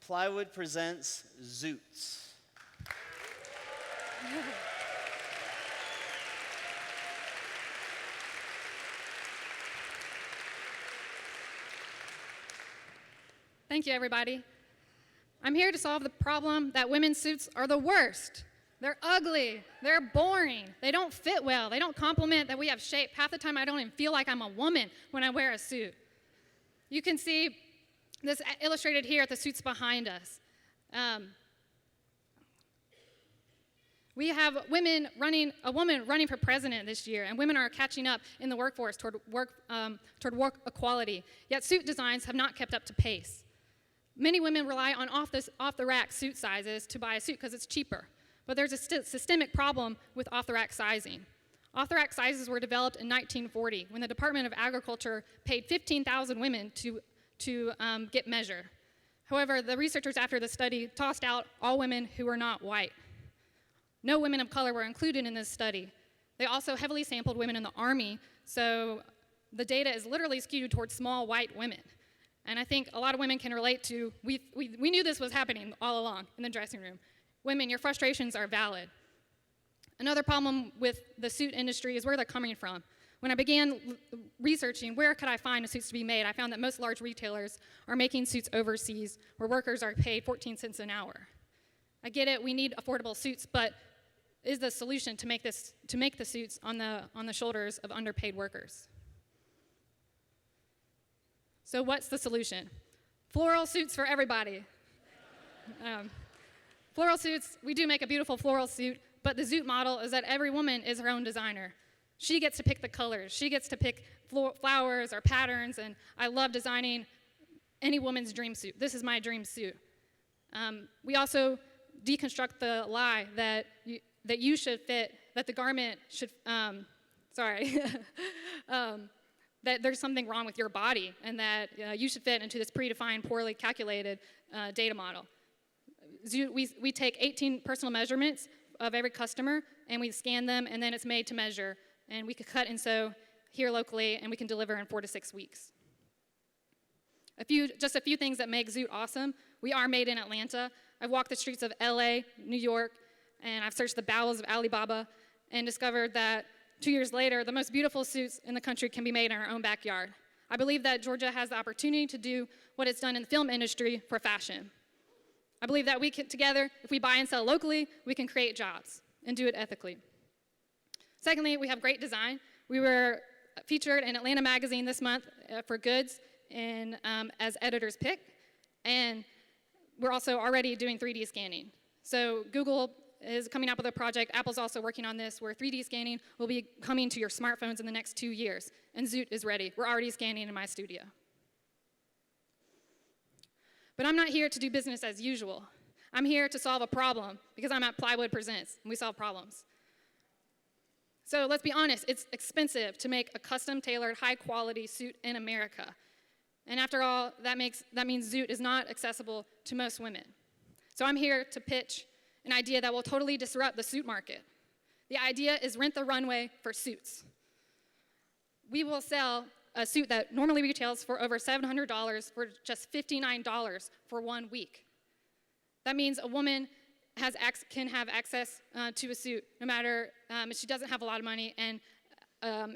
Plywood presents Zuits. Thank you, everybody. I'm here to solve the problem that women's suits are the worst. They're ugly, they're boring, they don't fit well, they don't complement that we have shape. Half the time I don't even feel like I'm a woman when I wear a suit. You can see this illustrated here at the suits behind us. We have a woman running for president this year, and women are catching up in the workforce toward work equality, yet suit designs have not kept up to pace. Many women rely on off-the-rack suit sizes to buy a suit because it's cheaper. But there's a systemic problem with off-the-rack sizing. Off-the-rack sizes were developed in 1940 when the Department of Agriculture paid 15,000 women to get measured. However, the researchers after the study tossed out all women who were not white. No women of color were included in this study. They also heavily sampled women in the Army, so the data is literally skewed towards small white women. And I think a lot of women can relate to, we knew this was happening all along in the dressing room. Women, your frustrations are valid. Another problem with the suit industry is where they're coming from. When I began researching where could I find suits to be made, I found that most large retailers are making suits overseas where workers are paid 14 cents an hour. I get it, we need affordable suits, but is the solution to make the suits on the shoulders of underpaid workers? So what's the solution? Floral suits for everybody. Floral suits, we do make a beautiful floral suit, but the Zuit model is that every woman is her own designer. She gets to pick the colors. She gets to pick flowers or patterns, and I love designing any woman's dream suit. This is my dream suit. We also deconstruct the lie that you should fit, that the garment should, that there's something wrong with your body and that you should fit into this predefined, poorly calculated data model. We take 18 personal measurements of every customer and we scan them, and then it's made to measure, and we can cut and sew here locally, and we can deliver in 4 to 6 weeks. Just a few things that make Zuit awesome. We are made in Atlanta. I've walked the streets of LA, New York, and I've searched the bowels of Alibaba and discovered that 2 years later, the most beautiful suits in the country can be made in our own backyard. I believe that Georgia has the opportunity to do what it's done in the film industry for fashion. I believe that we can, together, if we buy and sell locally, we can create jobs and do it ethically. Secondly, we have great design. We were featured in Atlanta Magazine this month for goods as editor's pick, and we're also already doing 3D scanning. So Google is coming up with a project. Apple's also working on this, where 3D scanning will be coming to your smartphones in the next 2 years, and Zuit is ready. We're already scanning in my studio. But I'm not here to do business as usual. I'm here to solve a problem because I'm at Plywood Presents, and we solve problems. So let's be honest, it's expensive to make a custom-tailored, high-quality suit in America. And after all, that means Zuit is not accessible to most women. So I'm here to pitch an idea that will totally disrupt the suit market. The idea is rent the runway for suits. We will sell a suit that normally retails for over $700 for just $59 for 1 week. That means a woman can have access to a suit no matter if she doesn't have a lot of money and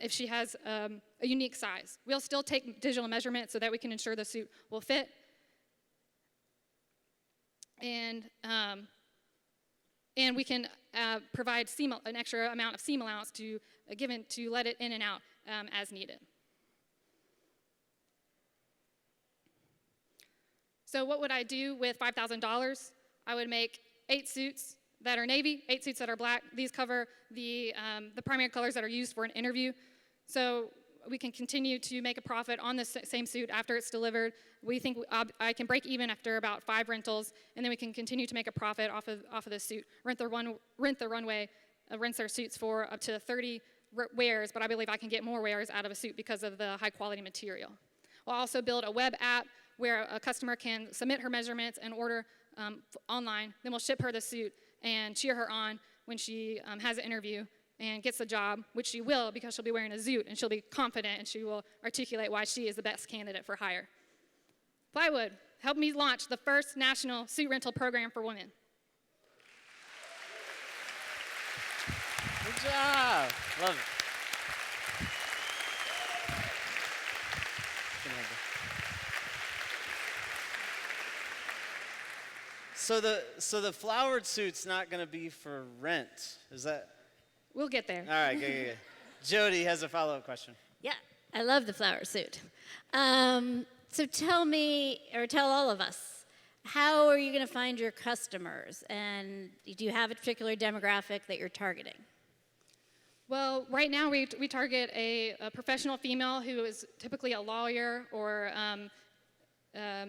if she has a unique size. We'll still take digital measurements so that we can ensure the suit will fit. And we can provide an extra amount of seam allowance to let it in and out as needed. So what would I do with $5,000? I would make 8 suits that are navy, 8 suits that are black. These cover the primary colors that are used for an interview. So we can continue to make a profit on the same suit after it's delivered. We think I can break even after about 5 rentals, and then we can continue to make a profit off of the suit. Rent the runway rents our suits for up to 30 wears, but I believe I can get more wears out of a suit because of the high quality material. We'll also build a web app where a customer can submit her measurements and order online. Then we'll ship her the suit and cheer her on when she has an interview and gets the job, which she will because she'll be wearing a Zuit and she'll be confident and she will articulate why she is the best candidate for hire. Plywood, helped me launch the first national suit rental program for women. Good job. Love it. So the flowered suit's not going to be for rent, is that? We'll get there. All right, good. Jody has a follow-up question. Yeah, I love the flower suit. So tell me, or tell all of us, how are you going to find your customers? And do you have a particular demographic that you're targeting? Well, right now we target a professional female who is typically a lawyer or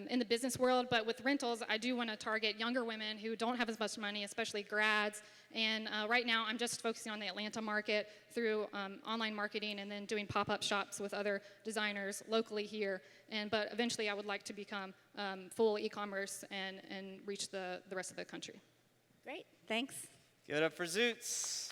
in the business world, but with rentals, I do want to target younger women who don't have as much money, especially grads. And right now, I'm just focusing on the Atlanta market through online marketing and then doing pop-up shops with other designers locally here. But eventually, I would like to become full e-commerce and reach the rest of the country. Great, thanks. Give it up for Zuits.